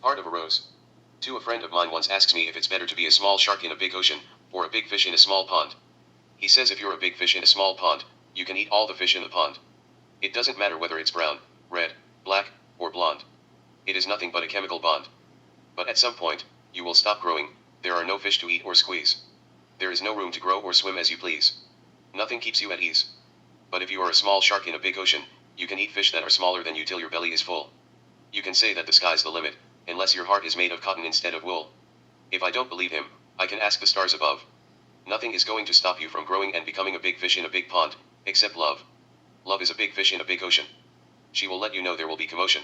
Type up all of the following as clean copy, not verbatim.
Heart of a Rose. A friend of mine once asks me if it's better to be a small shark in a big ocean, or a big fish in a small pond. He says if you're a big fish in a small pond, you can eat all the fish in the pond. It doesn't matter whether it's brown, red, black, or blonde. It is nothing but a chemical bond. But at some point, you will stop growing, there are no fish to eat or squeeze. There is no room to grow or swim as you please. Nothing keeps you at ease. But if you are a small shark in a big ocean, you can eat fish that are smaller than you till your belly is full. You can say that the sky's the limit, unless your heart is made of cotton instead of wool. If I don't believe him, I can ask the stars above. Nothing is going to stop you from growing and becoming a big fish in a big pond, except love. Love is a big fish in a big ocean. She will let you know there will be commotion.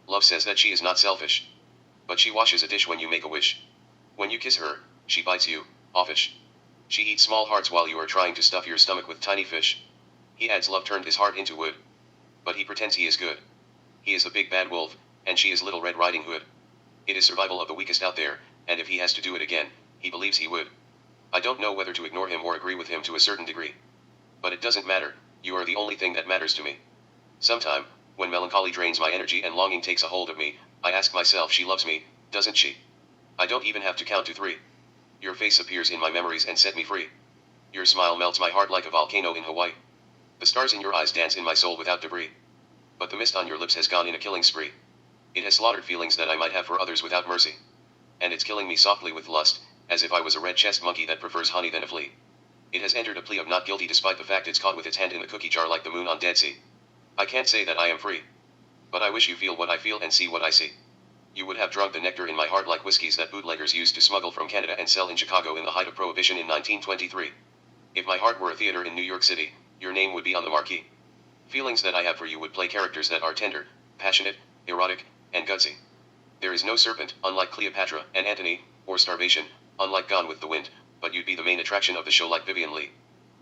Love says that she is not selfish. But she washes a dish when you make a wish. When you kiss her, she bites you, offish. She eats small hearts while you are trying to stuff your stomach with tiny fish. He adds love turned his heart into wood. But he pretends he is good. He is the big bad wolf, and she is Little Red Riding Hood. It is survival of the weakest out there, and if he has to do it again, he believes he would. I don't know whether to ignore him or agree with him to a certain degree. But it doesn't matter, you are the only thing that matters to me. Sometime, when melancholy drains my energy and longing takes a hold of me, I ask myself she loves me, doesn't she? I don't even have to count to 3. Your face appears in my memories and set me free. Your smile melts my heart like a volcano in Hawaii. The stars in your eyes dance in my soul without debris. But the mist on your lips has gone in a killing spree. It has slaughtered feelings that I might have for others without mercy. And it's killing me softly with lust, as if I was a red-chested monkey that prefers honey than a flea. It has entered a plea of not guilty despite the fact it's caught with its hand in the cookie jar like the moon on Dead Sea. I can't say that I am free. But I wish you feel what I feel and see what I see. You would have drunk the nectar in my heart like whiskeys that bootleggers used to smuggle from Canada and sell in Chicago in the height of Prohibition in 1923. If my heart were a theater in New York City, your name would be on the marquee. Feelings that I have for you would play characters that are tender, passionate, erotic, and gutsy. There is no serpent, unlike Cleopatra and Antony, or starvation, unlike Gone with the Wind, but you'd be the main attraction of the show like Vivian Lee.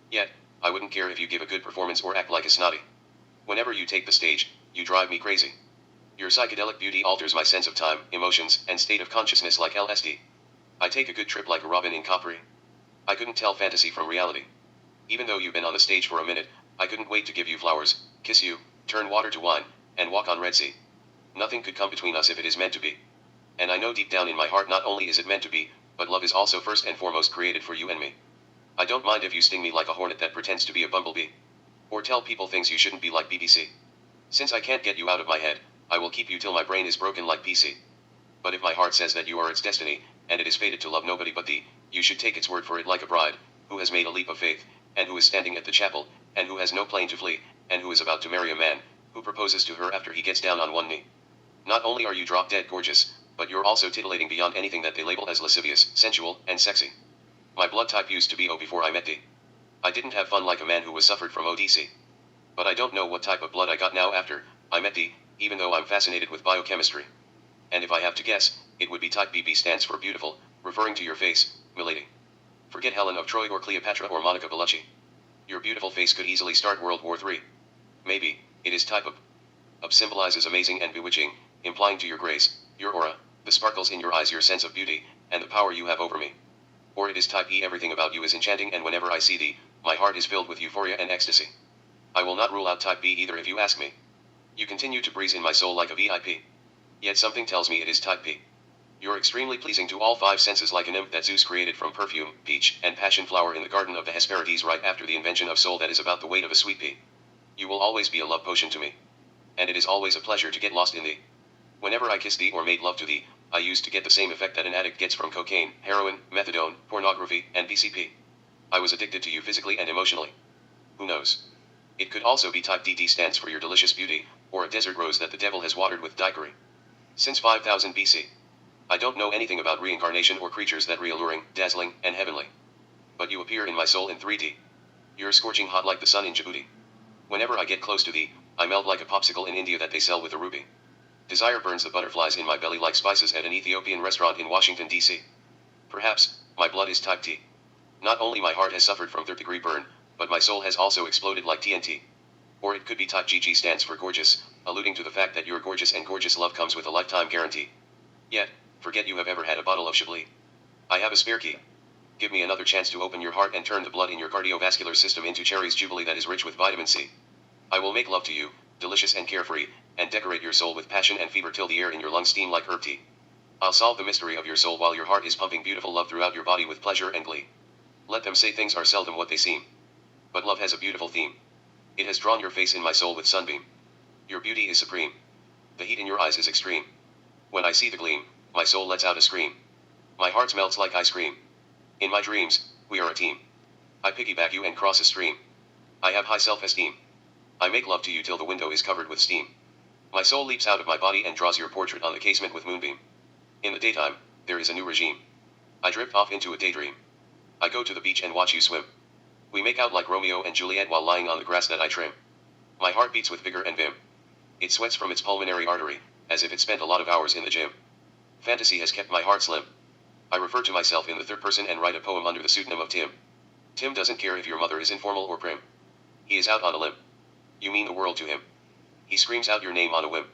Yet, I wouldn't care if you give a good performance or act like a snotty. Whenever you take the stage, you drive me crazy. Your psychedelic beauty alters my sense of time, emotions, and state of consciousness like LSD. I take a good trip like a robin in Capri. I couldn't tell fantasy from reality. Even though you've been on the stage for a minute, I couldn't wait to give you flowers, kiss you, turn water to wine, and walk on Red Sea. Nothing could come between us if it is meant to be. And I know deep down in my heart not only is it meant to be, but love is also first and foremost created for you and me. I don't mind if you sting me like a hornet that pretends to be a bumblebee. Or tell people things you shouldn't be like BBC. Since I can't get you out of my head, I will keep you till my brain is broken like PC. But if my heart says that you are its destiny, and it is fated to love nobody but thee, you should take its word for it like a bride, who has made a leap of faith, and who is standing at the chapel, and who has no plane to flee, and who is about to marry a man, who proposes to her after he gets down on one knee. Not only are you drop-dead gorgeous, but you're also titillating beyond anything that they label as lascivious, sensual, and sexy. My blood type used to be O before I met thee. I didn't have fun like a man who was suffered from ODC. But I don't know what type of blood I got now after I met thee, even though I'm fascinated with biochemistry. And if I have to guess, it would be type BB stands for beautiful, referring to your face, milady. Forget Helen of Troy or Cleopatra or Monica Bellucci. Your beautiful face could easily start World War III. Maybe, it is type of. Up symbolizes amazing and bewitching, implying to your grace, your aura, the sparkles in your eyes, your sense of beauty, and the power you have over me. Or it is type E, everything about you is enchanting, and whenever I see thee, my heart is filled with euphoria and ecstasy. I will not rule out type B either if you ask me. You continue to breeze in my soul like a VIP. Yet something tells me it is type P. You're extremely pleasing to all 5 senses like a nymph that Zeus created from perfume, peach, and passion flower in the garden of the Hesperides right after the invention of soul that is about the weight of a sweet pea. You will always be a love potion to me. And it is always a pleasure to get lost in thee. Whenever I kissed thee or made love to thee, I used to get the same effect that an addict gets from cocaine, heroin, methadone, pornography, and PCP. I was addicted to you physically and emotionally. Who knows? It could also be type DD stands for your delicious beauty, or a desert rose that the devil has watered with daiquiri. Since 5000 BC. I don't know anything about reincarnation or creatures that re-alluring, dazzling, and heavenly. But you appear in my soul in 3D. You're scorching hot like the sun in Djibouti. Whenever I get close to thee, I melt like a popsicle in India that they sell with a ruby. Desire burns the butterflies in my belly like spices at an Ethiopian restaurant in Washington, D.C. Perhaps, my blood is type T. Not only my heart has suffered from third-degree burn, but my soul has also exploded like TNT. Or it could be type GG stands for gorgeous, alluding to the fact that you're gorgeous and gorgeous love comes with a lifetime guarantee. Yet, forget you have ever had a bottle of Chablis. I have a spare key. Give me another chance to open your heart and turn the blood in your cardiovascular system into cherries jubilee that is rich with vitamin C. I will make love to you, delicious and carefree, and decorate your soul with passion and fever till the air in your lungs steam like herb tea. I'll solve the mystery of your soul while your heart is pumping beautiful love throughout your body with pleasure and glee. Let them say things are seldom what they seem. But love has a beautiful theme. It has drawn your face in my soul with sunbeam. Your beauty is supreme. The heat in your eyes is extreme. When I see the gleam, my soul lets out a scream. My heart melts like ice cream. In my dreams, we are a team. I piggyback you and cross a stream. I have high self-esteem. I make love to you till the window is covered with steam. My soul leaps out of my body and draws your portrait on the casement with moonbeam. In the daytime, there is a new regime. I drift off into a daydream. I go to the beach and watch you swim. We make out like Romeo and Juliet while lying on the grass that I trim. My heart beats with vigor and vim. It sweats from its pulmonary artery, as if it spent a lot of hours in the gym. Fantasy has kept my heart slim. I refer to myself in the third person and write a poem under the pseudonym of Tim. Tim doesn't care if your mother is informal or prim. He is out on a limb. You mean the world to him. He screams out your name on a whim.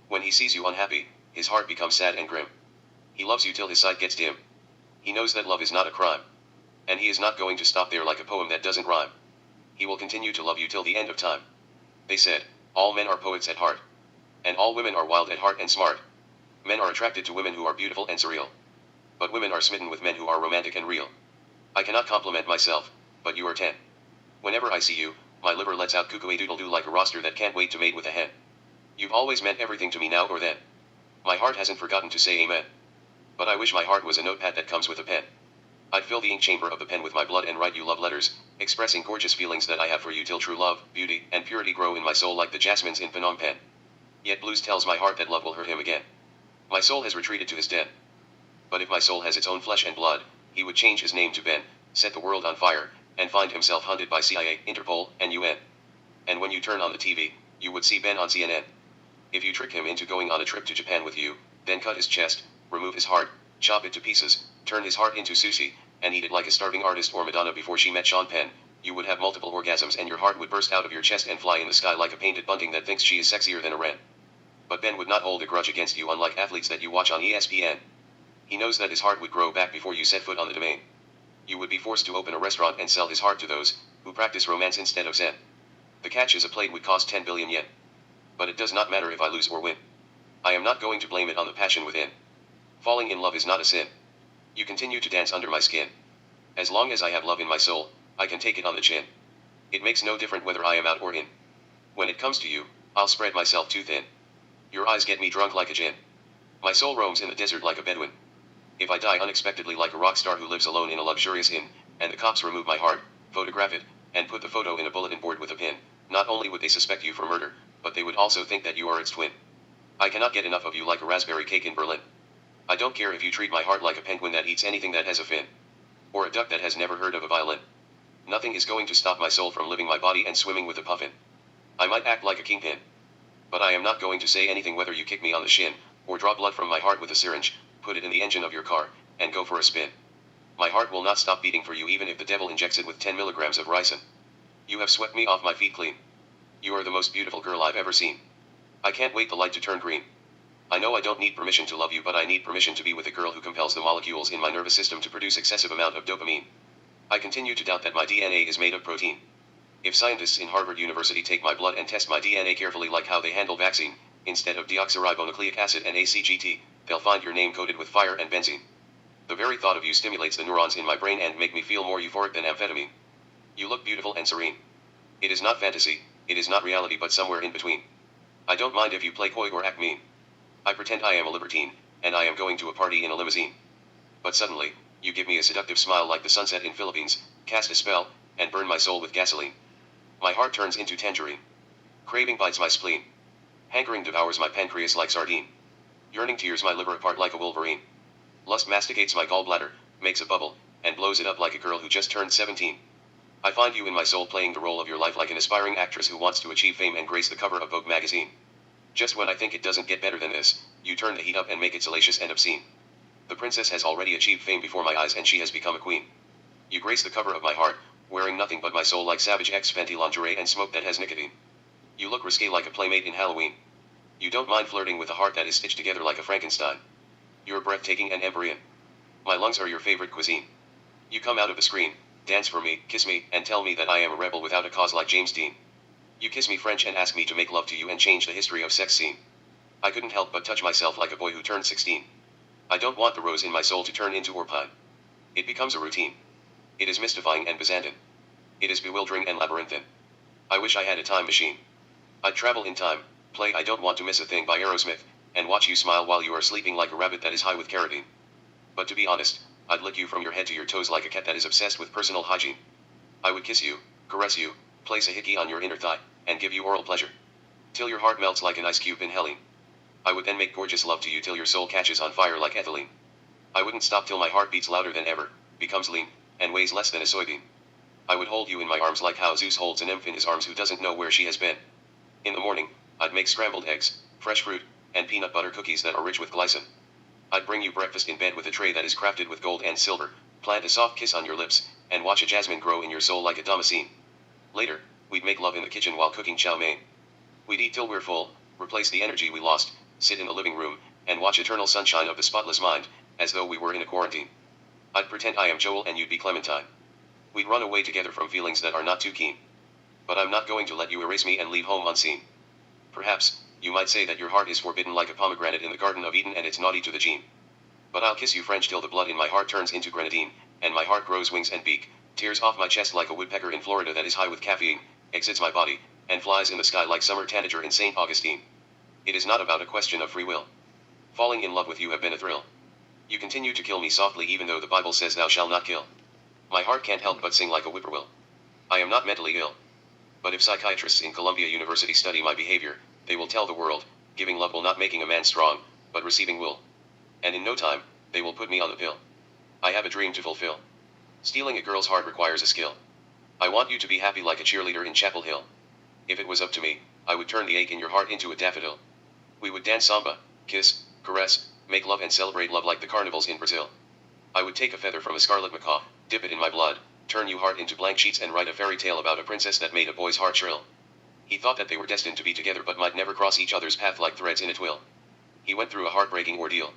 When he sees you unhappy, his heart becomes sad and grim. He loves you till his sight gets dim. He knows that love is not a crime. And he is not going to stop there like a poem that doesn't rhyme. He will continue to love you till the end of time. They said, all men are poets at heart. And all women are wild at heart and smart. Men are attracted to women who are beautiful and surreal. But women are smitten with men who are romantic and real. I cannot compliment myself, but you are 10. Whenever I see you, my liver lets out cuckoo-a-doodle-doo like a rooster that can't wait to mate with a hen. You've always meant everything to me now or then. My heart hasn't forgotten to say amen. But I wish my heart was a notepad that comes with a pen. I'd fill the ink chamber of the pen with my blood and write you love letters, expressing gorgeous feelings that I have for you till true love, beauty, and purity grow in my soul like the jasmines in Phnom Penh. Yet blues tells my heart that love will hurt him again. My soul has retreated to his den. But if my soul has its own flesh and blood, he would change his name to Ben, set the world on fire, and find himself hunted by CIA, Interpol, and UN. And when you turn on the TV, you would see Ben on CNN. If you trick him into going on a trip to Japan with you, then cut his chest, remove his heart, chop it to pieces, turn his heart into sushi, and eat it like a starving artist or Madonna before she met Sean Penn, you would have multiple orgasms and your heart would burst out of your chest and fly in the sky like a painted bunting that thinks she is sexier than a wren. But Ben would not hold a grudge against you unlike athletes that you watch on ESPN. He knows that his heart would grow back before you set foot on the domain. You would be forced to open a restaurant and sell his heart to those who practice romance instead of Zen. The catch is a plate would cost 10 billion yen. But it does not matter if I lose or win. I am not going to blame it on the passion within. Falling in love is not a sin. You continue to dance under my skin. As long as I have love in my soul, I can take it on the chin. It makes no difference whether I am out or in. When it comes to you, I'll spread myself too thin. Your eyes get me drunk like a gin. My soul roams in the desert like a Bedouin. If I die unexpectedly like a rock star who lives alone in a luxurious inn, and the cops remove my heart, photograph it, and put the photo in a bulletin board with a pin, not only would they suspect you for murder, but they would also think that you are its twin. I cannot get enough of you like a raspberry cake in Berlin. I don't care if you treat my heart like a penguin that eats anything that has a fin. Or a duck that has never heard of a violin. Nothing is going to stop my soul from living my body and swimming with a puffin. I might act like a kingpin. But I am not going to say anything whether you kick me on the shin, or draw blood from my heart with a syringe, put it in the engine of your car, and go for a spin. My heart will not stop beating for you even if the devil injects it with 10 milligrams of ricin. You have swept me off my feet clean. You are the most beautiful girl I've ever seen. I can't wait the light to turn green. I know I don't need permission to love you, but I need permission to be with a girl who compels the molecules in my nervous system to produce excessive amount of dopamine. I continue to doubt that my DNA is made of protein. If scientists in Harvard University take my blood and test my DNA carefully like how they handle vaccine, instead of deoxyribonucleic acid and ACGT, they'll find your name coated with fire and benzene. The very thought of you stimulates the neurons in my brain and make me feel more euphoric than amphetamine. You look beautiful and serene. It is not fantasy, it is not reality, but somewhere in between. I don't mind if you play coy or act mean. I pretend I am a libertine, and I am going to a party in a limousine. But suddenly, you give me a seductive smile like the sunset in Philippines, cast a spell, and burn my soul with gasoline. My heart turns into tangerine. Craving bites my spleen. Hankering devours my pancreas like sardine. Yearning tears my liver apart like a wolverine. Lust masticates my gallbladder, makes a bubble, and blows it up like a girl who just turned 17. I find you in my soul playing the role of your life like an aspiring actress who wants to achieve fame and grace the cover of Vogue magazine. Just when I think it doesn't get better than this, you turn the heat up and make it salacious and obscene. The princess has already achieved fame before my eyes and she has become a queen. You grace the cover of my heart, wearing nothing but my soul like Savage X Fenty lingerie and smoke that has nicotine. You look risque like a playmate in Halloween. You don't mind flirting with a heart that is stitched together like a Frankenstein. You're breathtaking and Empyrean. My lungs are your favorite cuisine. You come out of the screen, dance for me, kiss me, and tell me that I am a rebel without a cause like James Dean. You kiss me French and ask me to make love to you and change the history of sex scene. I couldn't help but touch myself like a boy who turned 16. I don't want the rose in my soul to turn into orpine. It becomes a routine. It is mystifying and Byzantine. It is bewildering and labyrinthine. I wish I had a time machine. I'd travel in time, play I Don't Want to Miss a Thing by Aerosmith, and watch you smile while you are sleeping like a rabbit that is high with carotene. But to be honest, I'd lick you from your head to your toes like a cat that is obsessed with personal hygiene. I would kiss you, caress you, place a hickey on your inner thigh, and give you oral pleasure. Till your heart melts like an ice cube in Helene. I would then make gorgeous love to you till your soul catches on fire like ethylene. I wouldn't stop till my heart beats louder than ever, becomes lean, and weighs less than a soybean. I would hold you in my arms like how Zeus holds a nymph in his arms who doesn't know where she has been. In the morning, I'd make scrambled eggs, fresh fruit, and peanut butter cookies that are rich with glycine. I'd bring you breakfast in bed with a tray that is crafted with gold and silver, plant a soft kiss on your lips, and watch a jasmine grow in your soul like a damascene. Later, we'd make love in the kitchen while cooking chow mein. We'd eat till we're full, replace the energy we lost, sit in the living room, and watch eternal sunshine of the spotless mind, as though we were in a quarantine. I'd pretend I am Joel and you'd be Clementine. We'd run away together from feelings that are not too keen. But I'm not going to let you erase me and leave home unseen. Perhaps, you might say that your heart is forbidden like a pomegranate in the Garden of Eden and it's naughty to the gene. But I'll kiss you French till the blood in my heart turns into grenadine, and my heart grows wings and beak, tears off my chest like a woodpecker in Florida that is high with caffeine, exits my body, and flies in the sky like summer tanager in St. Augustine. It is not about a question of free will. Falling in love with you have been a thrill. You continue to kill me softly even though the Bible says thou shalt not kill. My heart can't help but sing like a whippoorwill. I am not mentally ill. But if psychiatrists in Columbia University study my behavior, they will tell the world, giving love will not making a man strong, but receiving will. And in no time, they will put me on the pill. I have a dream to fulfill. Stealing a girl's heart requires a skill. I want you to be happy like a cheerleader in Chapel Hill. If it was up to me, I would turn the ache in your heart into a daffodil. We would dance samba, kiss, caress, make love and celebrate love like the carnivals in Brazil. I would take a feather from a scarlet macaw, dip it in my blood, turn you heart into blank sheets and write a fairy tale about a princess that made a boy's heart shrill. He thought that they were destined to be together but might never cross each other's path like threads in a twill. He went through a heartbreaking ordeal.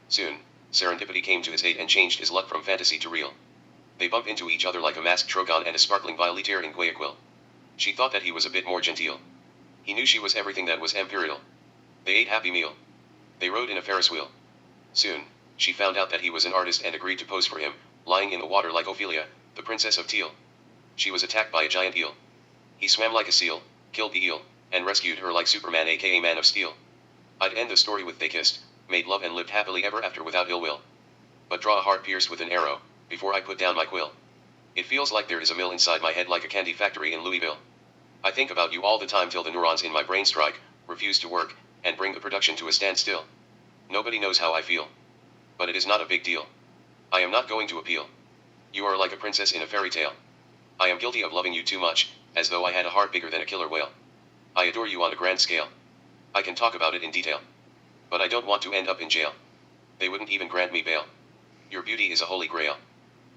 Soon, serendipity came to his aid and changed his luck from fantasy to real. They bump into each other like a masked Trogon and a sparkling Violetaire in Guayaquil. She thought that he was a bit more genteel. He knew she was everything that was imperial. They ate happy meal. They rode in a Ferris wheel. Soon, she found out that he was an artist and agreed to pose for him, lying in the water like Ophelia, the princess of Teal. She was attacked by a giant eel. He swam like a seal, killed the eel, and rescued her like Superman aka Man of Steel. I'd end the story with they kissed, made love and lived happily ever after without ill will. But draw a heart pierced with an arrow, before I put down my quill. It feels like there is a mill inside my head like a candy factory in Louisville. I think about you all the time till the neurons in my brain strike, refuse to work, and bring the production to a standstill. Nobody knows how I feel. But it is not a big deal. I am not going to appeal. You are like a princess in a fairy tale. I am guilty of loving you too much, as though I had a heart bigger than a killer whale. I adore you on a grand scale. I can talk about it in detail. But I don't want to end up in jail. They wouldn't even grant me bail. Your beauty is a holy grail.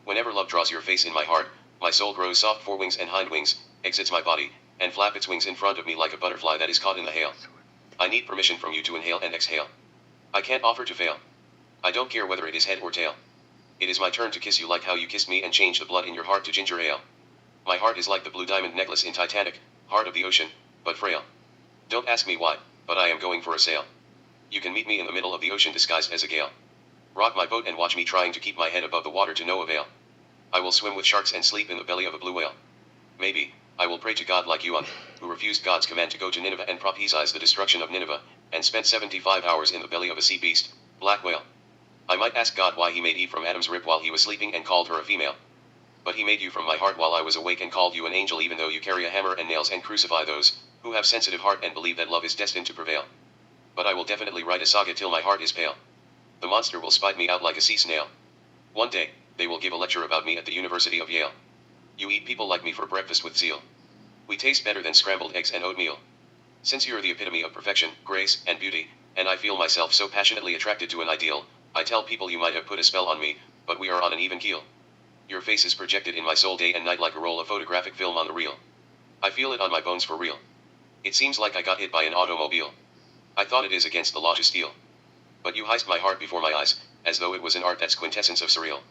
Whenever love draws your face in my heart, my soul grows soft forewings and hind wings, exits my body, and flap its wings in front of me like a butterfly that is caught in the hail. I need permission from you to inhale and exhale. I can't offer to fail. I don't care whether it is head or tail. It is my turn to kiss you like how you kissed me and change the blood in your heart to ginger ale. My heart is like the blue diamond necklace in Titanic, heart of the ocean, but frail. Don't ask me why, but I am going for a sail. You can meet me in the middle of the ocean disguised as a gale. Rock my boat and watch me trying to keep my head above the water to no avail. I will swim with sharks and sleep in the belly of a blue whale. Maybe, I will pray to God like Yuan, who refused God's command to go to Nineveh and prophesied the destruction of Nineveh, and spent 75 hours in the belly of a sea beast, black whale. I might ask God why he made Eve from Adam's rib while he was sleeping and called her a female. But he made you from my heart while I was awake and called you an angel even though you carry a hammer and nails and crucify those who have sensitive heart and believe that love is destined to prevail. But I will definitely write a saga till my heart is pale. The monster will spite me out like a sea snail. One day, they will give a lecture about me at the University of Yale. You eat people like me for breakfast with zeal. We taste better than scrambled eggs and oatmeal. Since you're the epitome of perfection, grace, and beauty, and I feel myself so passionately attracted to an ideal, I tell people you might have put a spell on me, but we are on an even keel. Your face is projected in my soul day and night like a roll of photographic film on the reel. I feel it on my bones for real. It seems like I got hit by an automobile. I thought it is against the law to steal. But you heist my heart before my eyes, as though it was an art that's quintessence of surreal.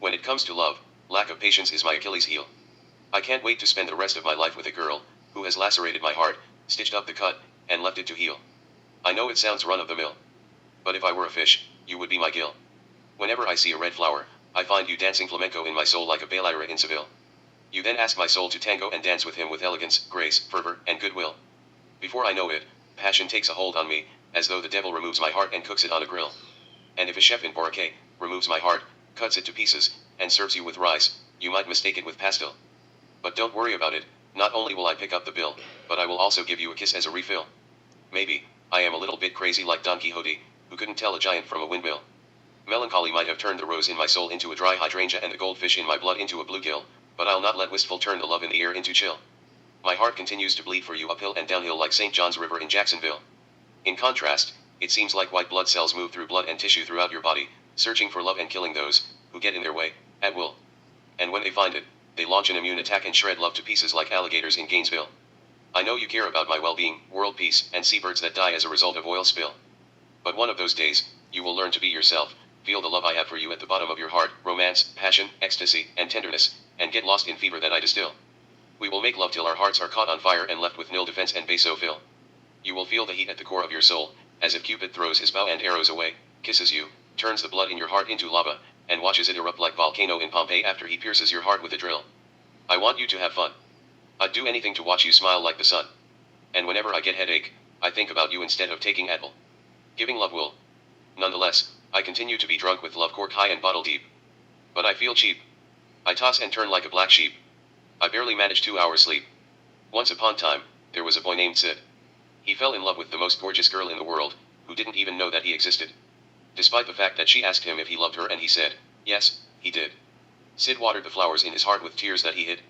When it comes to love, lack of patience is my Achilles heel. I can't wait to spend the rest of my life with a girl, who has lacerated my heart, stitched up the cut, and left it to heal. I know it sounds run-of-the-mill. But if I were a fish, you would be my gill. Whenever I see a red flower, I find you dancing flamenco in my soul like a bailaora in Seville. You then ask my soul to tango and dance with him with elegance, grace, fervor, and goodwill. Before I know it, passion takes a hold on me, as though the devil removes my heart and cooks it on a grill. And if a chef in Boracay removes my heart, cuts it to pieces, and serves you with rice, you might mistake it with pastel. But don't worry about it, not only will I pick up the bill, but I will also give you a kiss as a refill. Maybe, I am a little bit crazy like Don Quixote, who couldn't tell a giant from a windmill. Melancholy might have turned the rose in my soul into a dry hydrangea and the goldfish in my blood into a bluegill, but I'll not let wistful turn the love in the air into chill. My heart continues to bleed for you uphill and downhill like St. John's River in Jacksonville. In contrast, it seems like white blood cells move through blood and tissue throughout your body, searching for love and killing those who get in their way, at will. And when they find it, they launch an immune attack and shred love to pieces like alligators in Gainesville. I know you care about my well-being, world peace, and seabirds that die as a result of oil spill. But one of those days, you will learn to be yourself, feel the love I have for you at the bottom of your heart, romance, passion, ecstasy, and tenderness, and get lost in fever that I distill. We will make love till our hearts are caught on fire and left with nil defense and basophil. You will feel the heat at the core of your soul, as if Cupid throws his bow and arrows away, kisses you, turns the blood in your heart into lava, and watches it erupt like volcano in Pompeii after he pierces your heart with a drill. I want you to have fun. I'd do anything to watch you smile like the sun. And whenever I get headache, I think about you instead of taking Advil. Giving love will. Nonetheless, I continue to be drunk with love cork high and bottle deep. But I feel cheap. I toss and turn like a black sheep. I barely manage 2 hours sleep. Once upon time, there was a boy named Sid. He fell in love with the most gorgeous girl in the world, who didn't even know that he existed. Despite the fact that she asked him if he loved her and he said, yes, he did. Sid watered the flowers in his heart with tears that he hid.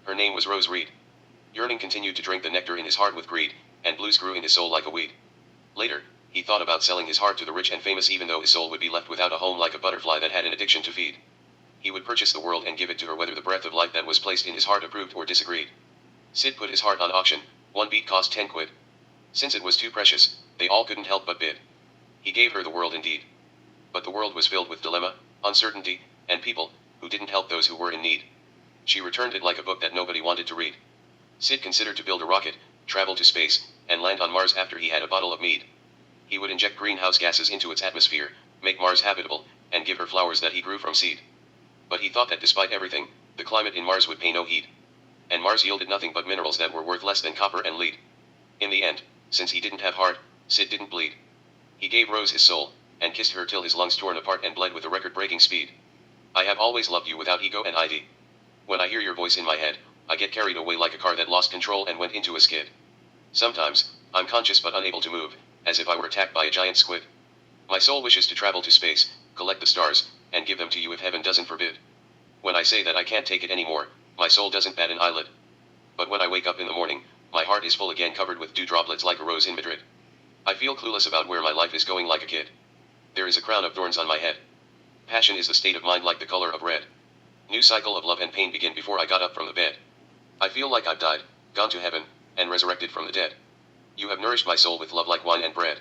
Her name was Rose Reed. Yearning continued to drink the nectar in his heart with greed, and blues grew in his soul like a weed. Later, he thought about selling his heart to the rich and famous even though his soul would be left without a home like a butterfly that had an addiction to feed. He would purchase the world and give it to her whether the breath of life that was placed in his heart approved or disagreed. Sid put his heart on auction, one beat cost 10 quid. Since it was too precious, they all couldn't help but bid. He gave her the world indeed. But the world was filled with dilemma, uncertainty, and people who didn't help those who were in need. She returned it like a book that nobody wanted to read. Sid considered to build a rocket, travel to space, and land on Mars after he had a bottle of mead. He would inject greenhouse gases into its atmosphere, make Mars habitable, and give her flowers that he grew from seed. But he thought that despite everything, the climate in Mars would pay no heed. And Mars yielded nothing but minerals that were worth less than copper and lead. In the end, since he didn't have heart, Sid didn't bleed. He gave Rose his soul, and kissed her till his lungs torn apart and bled with a record-breaking speed. I have always loved you without ego and ID. When I hear your voice in my head, I get carried away like a car that lost control and went into a skid. Sometimes, I'm conscious but unable to move, as if I were attacked by a giant squid. My soul wishes to travel to space, collect the stars, and give them to you if heaven doesn't forbid. When I say that I can't take it anymore, my soul doesn't bat an eyelid. But when I wake up in the morning, my heart is full again covered with dew droplets like a rose in Madrid. I feel clueless about where my life is going like a kid. There is a crown of thorns on my head. Passion is the state of mind like the color of red. New cycle of love and pain began before I got up from the bed. I feel like I've died, gone to heaven, and resurrected from the dead. You have nourished my soul with love like wine and bread.